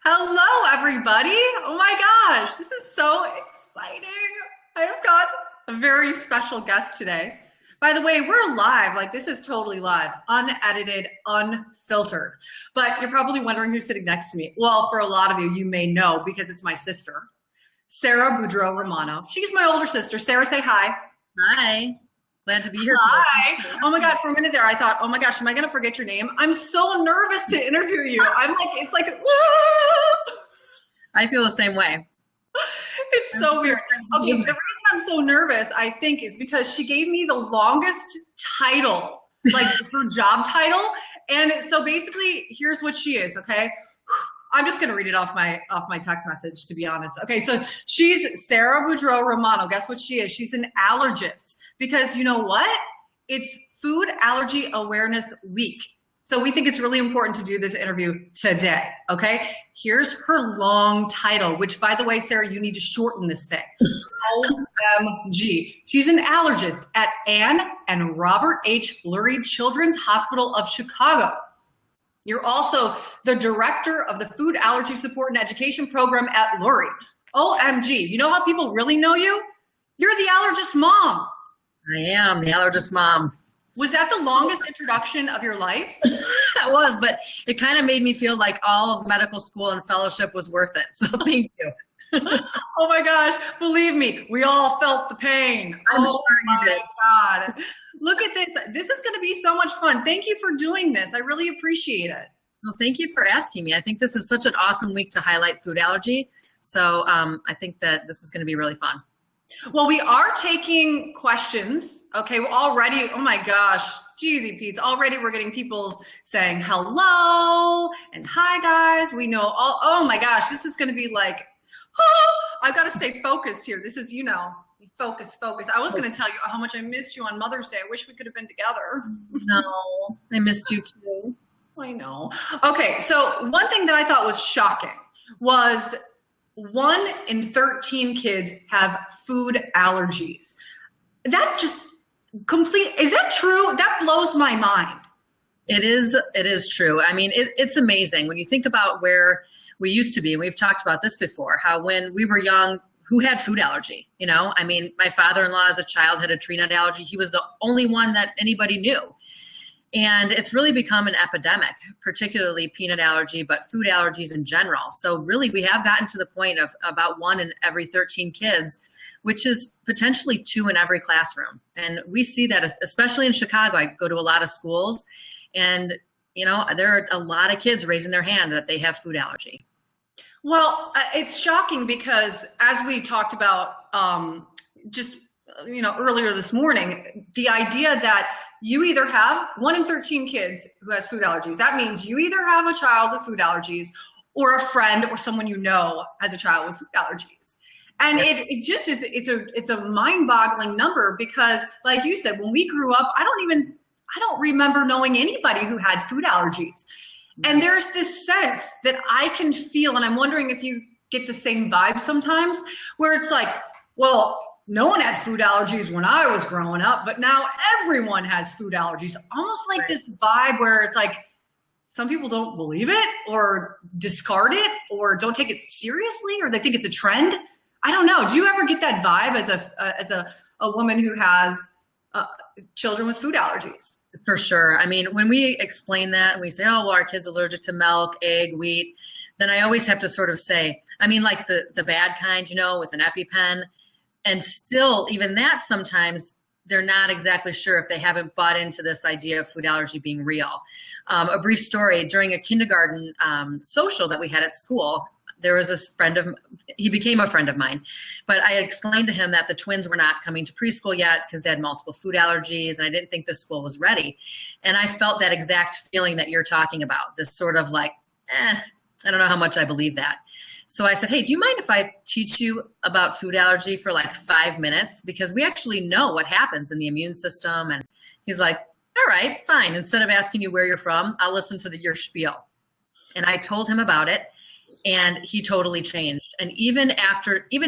Hello, everybody. Oh my gosh, this is so exciting. I have got a very special guest today. By the way, we're live, like this is totally live, unedited, unfiltered. But you're probably wondering who's sitting next to me. Well, for a lot of you, you may know because it's my sister, Sarah Boudreau Romano. She's my older sister. Sarah, say hi. Hi. Glad to be here today. Hi. Oh my God, for a minute there, I thought, oh my gosh, am I gonna forget your name? I'm so nervous to interview you. I'm like, it's like, I feel the same way. It's so weird. Okay, the reason I'm so nervous, I think, is because she gave me the longest title, like her job title. And so basically, here's what she is, okay? I'm just gonna read it off my text message, to be honest. Okay, so she's Sarah Boudreau Romano. Guess what she is? She's an allergist. Because you know what? It's Food Allergy Awareness Week. So we think it's really important to do this interview today, okay? Here's her long title, which by the way, Sarah, you need to shorten this thing. OMG. She's an allergist at Ann and Robert H. Lurie Children's Hospital of Chicago. You're also the director of the Food Allergy Support and Education Program at Lurie. OMG. You know how people really know you? You're the Allergist Mom. I am the Allergist Mom. Was that the longest introduction of your life? That was, but it kind of made me feel like all of medical school and fellowship was worth it. So thank you. Oh my gosh, believe me, we all felt the pain. I'm oh sure you did. my God. Look at this. This is going to be so much fun. Thank you for doing this. I really appreciate it. Well, thank you for asking me. I think this is such an awesome week to highlight food allergy. So I think that this is going to be really fun. Well, we are taking questions. Okay, well, already, oh my gosh, Jeezy Pete's, already we're getting people saying hello and hi guys. We know all, oh my gosh, this is gonna be like, oh, I've got to stay focused here. This is, you know, focus. I was gonna tell you how much I missed you on Mother's Day. I wish we could have been together. No, I missed you too. I know. Okay, so one thing that I thought was shocking was 1 in 13 kids have food allergies. That just is that true? That blows my mind. It is true. I mean, it's amazing when you think about where we used to be, and we've talked about this before, how when we were young, who had food allergy? You know, I mean, my father-in-law as a child had a tree nut allergy. He was the only one that anybody knew. And it's really become an epidemic, particularly peanut allergy, but food allergies in general. So really, we have gotten to the point of about 1 in every 13 kids, which is potentially 2 in every classroom. And we see that, especially in Chicago. I go to a lot of schools, and you know, there are a lot of kids raising their hand that they have food allergy. Well, it's shocking because as we talked about just earlier this morning, the idea that you either have 1 in 13 kids who has food allergies. That means you either have a child with food allergies or a friend or someone you know has a child with food allergies. And it just is, it's a mind-boggling number because like you said, when we grew up, I don't remember knowing anybody who had food allergies. And there's this sense that I can feel, and I'm wondering if you get the same vibe sometimes, where it's like, well, no one had food allergies when I was growing up, but now everyone has food allergies. Almost like this vibe where it's like, some people don't believe it or discard it or don't take it seriously, or they think it's a trend. I don't know. Do you ever get that vibe as a woman who has children with food allergies? For sure. I mean, when we explain that and we say, oh, well, our kid's allergic to milk, egg, wheat, then I always have to sort of say, I mean, like the bad kind, you know, with an EpiPen. And still, even that, sometimes they're not exactly sure if they haven't bought into this idea of food allergy being real. A brief story, during a kindergarten social that we had at school, there was this he became a friend of mine, but I explained to him that the twins were not coming to preschool yet because they had multiple food allergies, and I didn't think the school was ready. And I felt that exact feeling that you're talking about, this sort of like, I don't know how much I believe that. So I said, hey, do you mind if I teach you about food allergy for like 5 minutes? Because we actually know what happens in the immune system. And he's like, all right, fine. Instead of asking you where you're from, I'll listen to your spiel. And I told him about it, and he totally changed. And even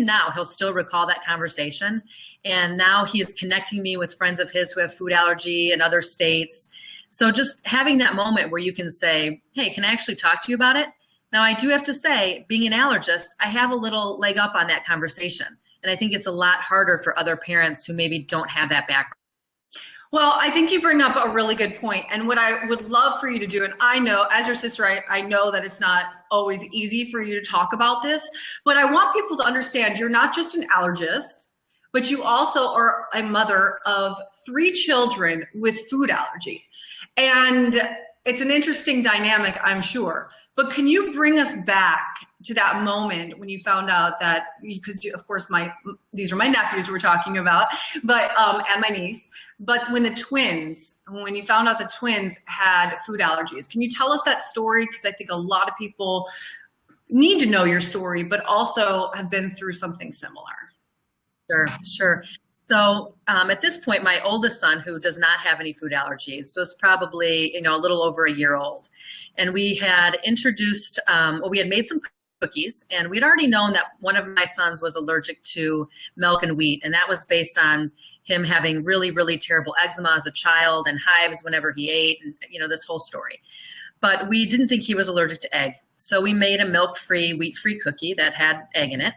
now, he'll still recall that conversation. And now he's connecting me with friends of his who have food allergy in other states. So just having that moment where you can say, hey, can I actually talk to you about it? Now, I do have to say, being an allergist, I have a little leg up on that conversation. And I think it's a lot harder for other parents who maybe don't have that background. Well, I think you bring up a really good point. And what I would love for you to do, and I know as your sister, I know that it's not always easy for you to talk about this, but I want people to understand you're not just an allergist, but you also are a mother of 3 children with food allergy. And it's an interesting dynamic, I'm sure. But can you bring us back to that moment when you found out that, because of course these are my nephews we're talking about, but and my niece, but when you found out the twins had food allergies, can you tell us that story? Because I think a lot of people need to know your story, but also have been through something similar. Sure. So at this point, my oldest son, who does not have any food allergies, was probably, a little over a year old. And we had introduced, we had made some cookies, and we'd already known that one of my sons was allergic to milk and wheat. And that was based on him having really, really terrible eczema as a child and hives whenever he ate, and, this whole story. But we didn't think he was allergic to egg. So we made a milk-free, wheat-free cookie that had egg in it.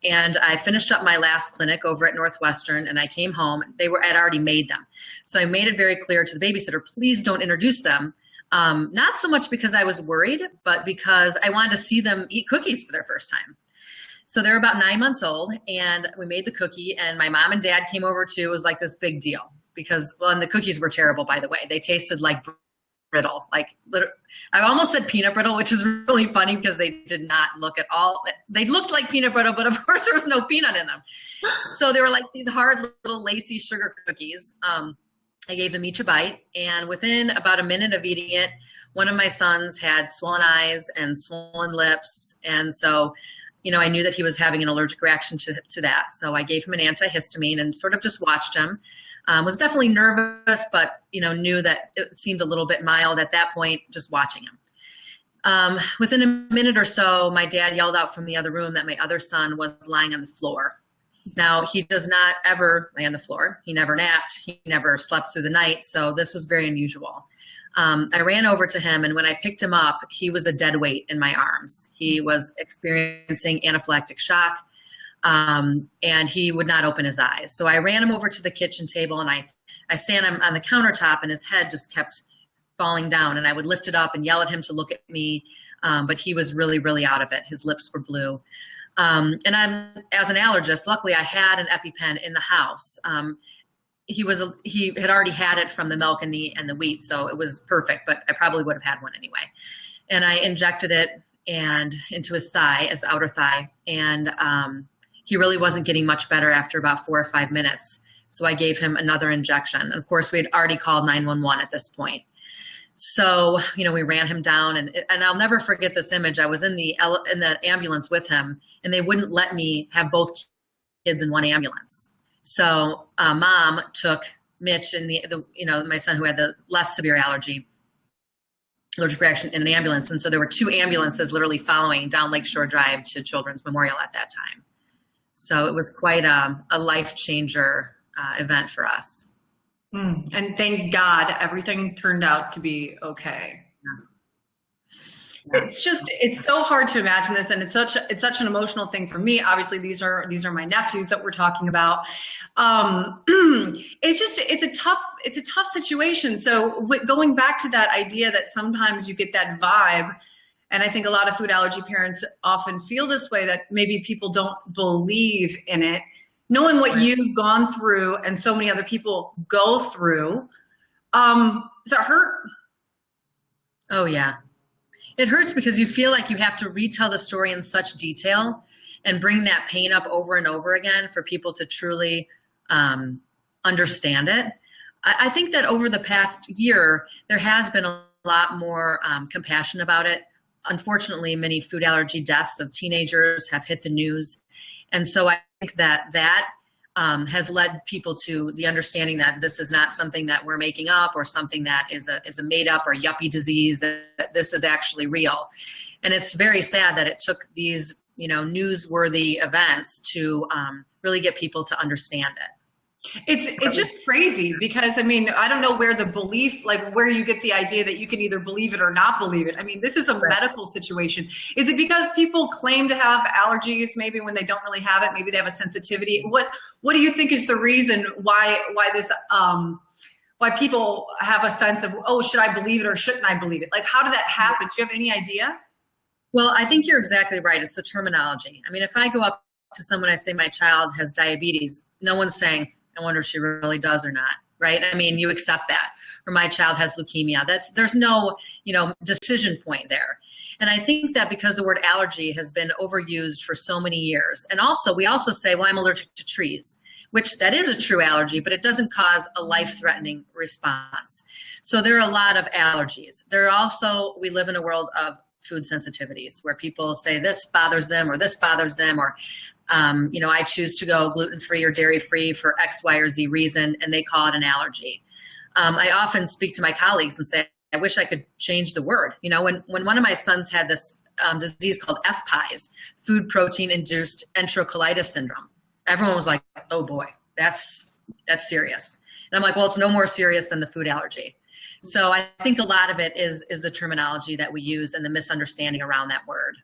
And I finished up my last clinic over at Northwestern, and I came home. I'd already made them. So I made it very clear to the babysitter, please don't introduce them. Not so much because I was worried, but because I wanted to see them eat cookies for their first time. So they're about 9 months old, and we made the cookie, and my mom and dad came over too. It was like this big deal because, and the cookies were terrible, by the way. They tasted like brittle, I almost said peanut brittle, which is really funny because they did not look at all. They looked like peanut brittle, but of course there was no peanut in them. So they were like these hard little lacy sugar cookies. I gave them each a bite, and within about a minute of eating it, one of my sons had swollen eyes and swollen lips. And so, I knew that he was having an allergic reaction to that. So I gave him an antihistamine and sort of just watched him. Was definitely nervous, but, knew that it seemed a little bit mild at that point, just watching him. Within a minute or so, my dad yelled out from the other room that my other son was lying on the floor. Now, he does not ever lay on the floor. He never napped. He never slept through the night. So this was very unusual. I ran over to him, and when I picked him up, he was a dead weight in my arms. He was experiencing anaphylactic shock. And he would not open his eyes. So I ran him over to the kitchen table, and I sat him on the countertop, and his head just kept falling down, and I would lift it up and yell at him to look at me. But he was really, really out of it. His lips were blue. And as an allergist, luckily I had an EpiPen in the house. He had already had it from the milk and the wheat, so it was perfect, but I probably would have had one anyway. And I injected it into his thigh, his outer thigh, and he really wasn't getting much better after about 4 or 5 minutes. So I gave him another injection. And of course, we had already called 911 at this point. So, we ran him down, and I'll never forget this image. I was in the ambulance with him, and they wouldn't let me have both kids in one ambulance. So mom took Mitch and my son who had the less severe allergic reaction in an ambulance. And so there were 2 ambulances literally following down Lakeshore Drive to Children's Memorial at that time. So it was quite a life changer event for us. And thank God everything turned out to be okay. Yeah. It's so hard to imagine this, and it's such an emotional thing for me. Obviously, these are my nephews that we're talking about. It's a tough situation. So going back to that idea that sometimes you get that vibe. And I think a lot of food allergy parents often feel this way, that maybe people don't believe in it. Knowing what you've gone through and so many other people go through, does that hurt? Oh, yeah. It hurts because you feel like you have to retell the story in such detail and bring that pain up over and over again for people to truly understand it. I think that over the past year, there has been a lot more compassion about it. Unfortunately, many food allergy deaths of teenagers have hit the news. And so I think that has led people to the understanding that this is not something that we're making up or something that is a made up or yuppie disease, that this is actually real. And it's very sad that it took these, newsworthy events to really get people to understand it. It's just crazy because I mean, I don't know where the belief, like where you get the idea that you can either believe it or not believe it. I mean, this is a medical situation. Is it because people claim to have allergies maybe when they don't really have it? Maybe they have a sensitivity. What do you think is the reason why this why people have a sense of, oh, should I believe it or shouldn't I believe it? Like, how did that happen? Do you have any idea? Well, I think you're exactly right. It's the terminology. I mean, if I go up to someone, I say my child has diabetes, no one's saying, I wonder if she really does or not, right? I mean, you accept that. Or my child has leukemia. There's no, decision point there. And I think that because the word allergy has been overused for so many years, and also we also say, well, I'm allergic to trees, which that is a true allergy, but it doesn't cause a life-threatening response. So there are a lot of allergies. There are also, we live in a world of food sensitivities where people say this bothers them or this bothers them, or I choose to go gluten-free or dairy-free for X, Y, or Z reason, and they call it an allergy. I often speak to my colleagues and say, I wish I could change the word. When one of my sons had this disease called FPIES, food protein induced enterocolitis syndrome, everyone was like, oh boy, that's serious. And I'm like, well, it's no more serious than the food allergy. So I think a lot of it is the terminology that we use and the misunderstanding around that word.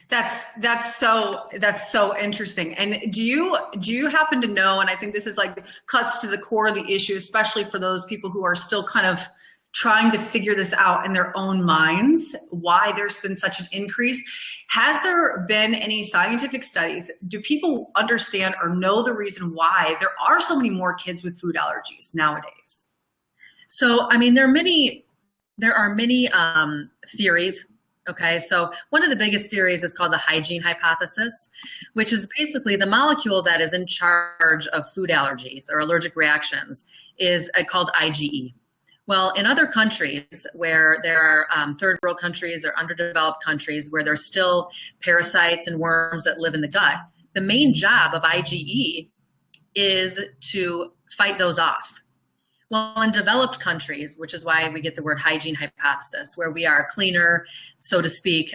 That's so interesting. And do you happen to know, and I think this is like cuts to the core of the issue, especially for those people who are still kind of trying to figure this out in their own minds, why there's been such an increase. Has there been any scientific studies? Do people understand or know the reason why there are so many more kids with food allergies nowadays? So, I mean, there are many theories. Okay, so one of the biggest theories is called the hygiene hypothesis, which is basically the molecule that is in charge of food allergies or allergic reactions is called IgE. Well, in other countries where there are third world countries or underdeveloped countries where there's still parasites and worms that live in the gut, the main job of IgE is to fight those off. Well, in developed countries, which is why we get the word hygiene hypothesis, where we are cleaner, so to speak,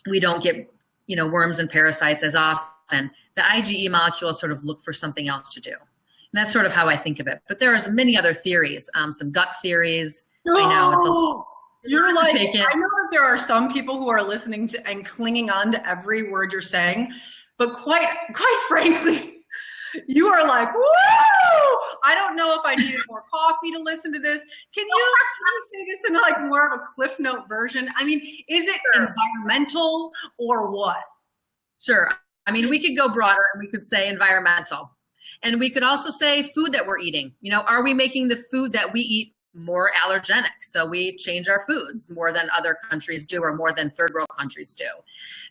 we don't get, worms and parasites as often, the IgE molecules sort of look for something else to do. And that's sort of how I think of it. But there are many other theories, some gut theories. Oh, I know you're like, I know that there are some people who are listening to and clinging on to every word you're saying, but quite frankly, you are like, woo! I don't know if I needed more coffee to listen to this. Can you say this in like more of a Cliff Note version? I mean, is it environmental or what? Sure. I mean, we could go broader and we could say environmental. And we could also say food that we're eating. Are we making the food that we eat more allergenic? So we change our foods more than other countries do or more than third world countries do.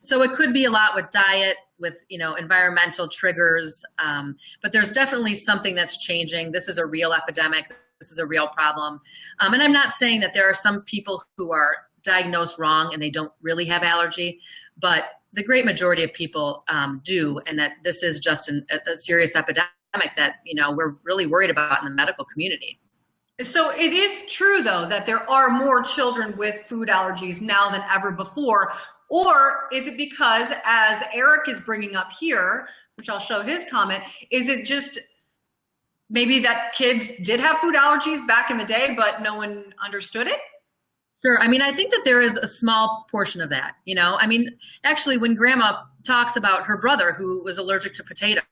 So it could be a lot with diet, with environmental triggers, but there's definitely something that's changing. This is a real epidemic. This is a real problem. And I'm not saying that there are some people who are diagnosed wrong and they don't really have allergy, but the great majority of people do, and that this is just a serious epidemic that we're really worried about in the medical community. So it is true, though, that there are more children with food allergies now than ever before. Or is it because, as Eric is bringing up here, which I'll show his comment, is it just maybe that kids did have food allergies back in the day, but no one understood it? Sure. I mean, I think that there is a small portion of that, I mean, actually, when Grandma talks about her brother who was allergic to potatoes,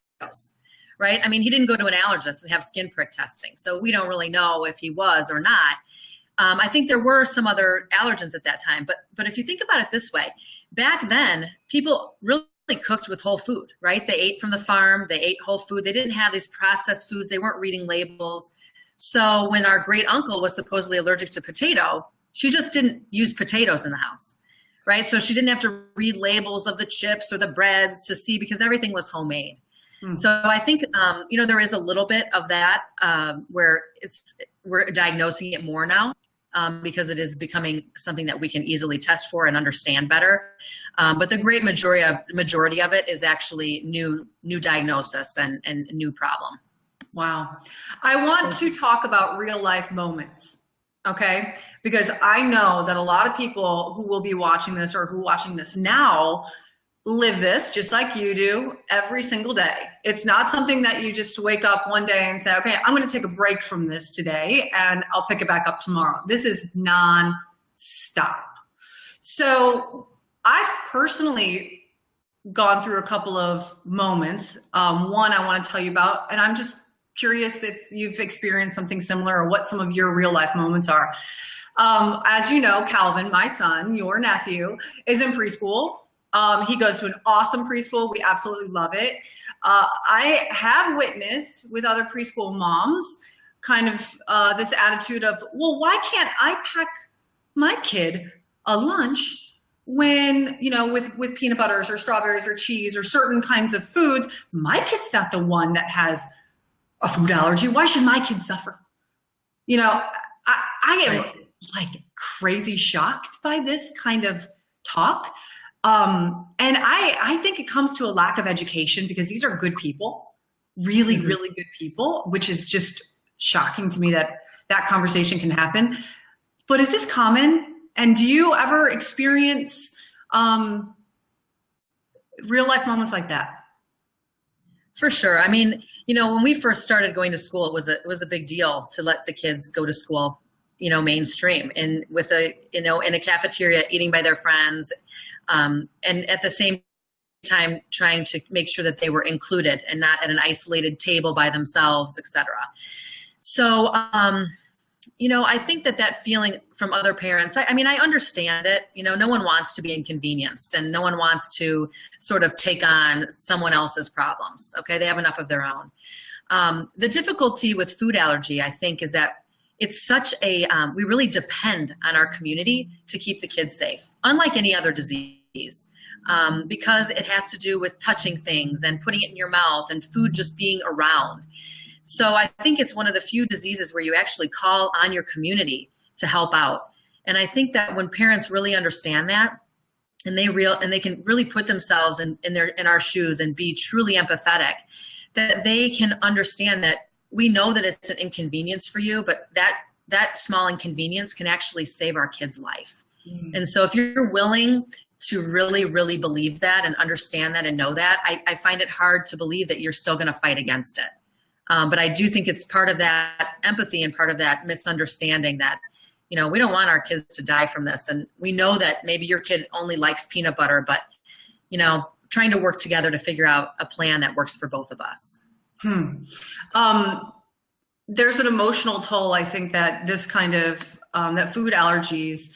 right? I mean, he didn't go to an allergist and have skin prick testing, so we don't really know if he was or not. I think there were some other allergens at that time, but if you think about it this way, back then, people really cooked with whole food, right? They ate from the farm, they ate whole food. They didn't have these processed foods. They weren't reading labels. So when our great uncle was supposedly allergic to potato, she just didn't use potatoes in the house, right? So she didn't have to read labels of the chips or the breads to see, because everything was homemade. So I think, there is a little bit of that where we're diagnosing it more now because it is becoming something that we can easily test for and understand better. But the great majority of it is actually new diagnosis and new problem. Wow. I want to talk about real life moments. Okay. Because I know that a lot of people who will be watching this or who are watching this now live this just like you do every single day. It's not something that you just wake up one day and say, okay, I'm going to take a break from this today and I'll pick it back up tomorrow. This is non-stop. So I've personally gone through a couple of moments. One I want to tell you about, and I'm just curious if you've experienced something similar or what some of your real life moments are. As you know, Calvin, my son, your nephew, is in preschool. He goes to an awesome preschool. We absolutely love it. I have witnessed with other preschool moms kind of this attitude of, well, why can't I pack my kid a lunch when, you know, with peanut butters or strawberries or cheese or certain kinds of foods? My kid's not the one that has a food allergy. Why should my kid suffer? You know, I am like crazy shocked by this kind of talk. And I think it comes to a lack of education, because these are good people, really, really good people, which is just shocking to me that that conversation can happen. But is this common? And do you ever experience real life moments like that? For sure. I mean, you know, when we first started going to school, it was a big deal to let the kids go to school, you know, mainstream, and with in a cafeteria, eating by their friends, and at the same time trying to make sure that they were included and not at an isolated table by themselves, etc. So, you know, I think that feeling from other parents, I mean, I understand it. You know, no one wants to be inconvenienced, and no one wants to sort of take on someone else's problems. Okay, they have enough of their own. The difficulty with food allergy, I think, is that it's such a, we really depend on our community to keep the kids safe, unlike any other disease, because it has to do with touching things and putting it in your mouth and food just being around. So I think it's one of the few diseases where you actually call on your community to help out. And I think that when parents really understand that, and they can really put themselves in our shoes and be truly empathetic, that they can understand that we know that it's an inconvenience for you, but that small inconvenience can actually save our kid's life. And so if you're willing to really, really believe that and understand that and know that, I find it hard to believe that you're still going to fight against it. But I do think it's part of that empathy and part of that misunderstanding that, you know, we don't want our kids to die from this. And we know that maybe your kid only likes peanut butter, but, you know, trying to work together to figure out a plan that works for both of us. There's an emotional toll, I think, that this kind of, that food allergies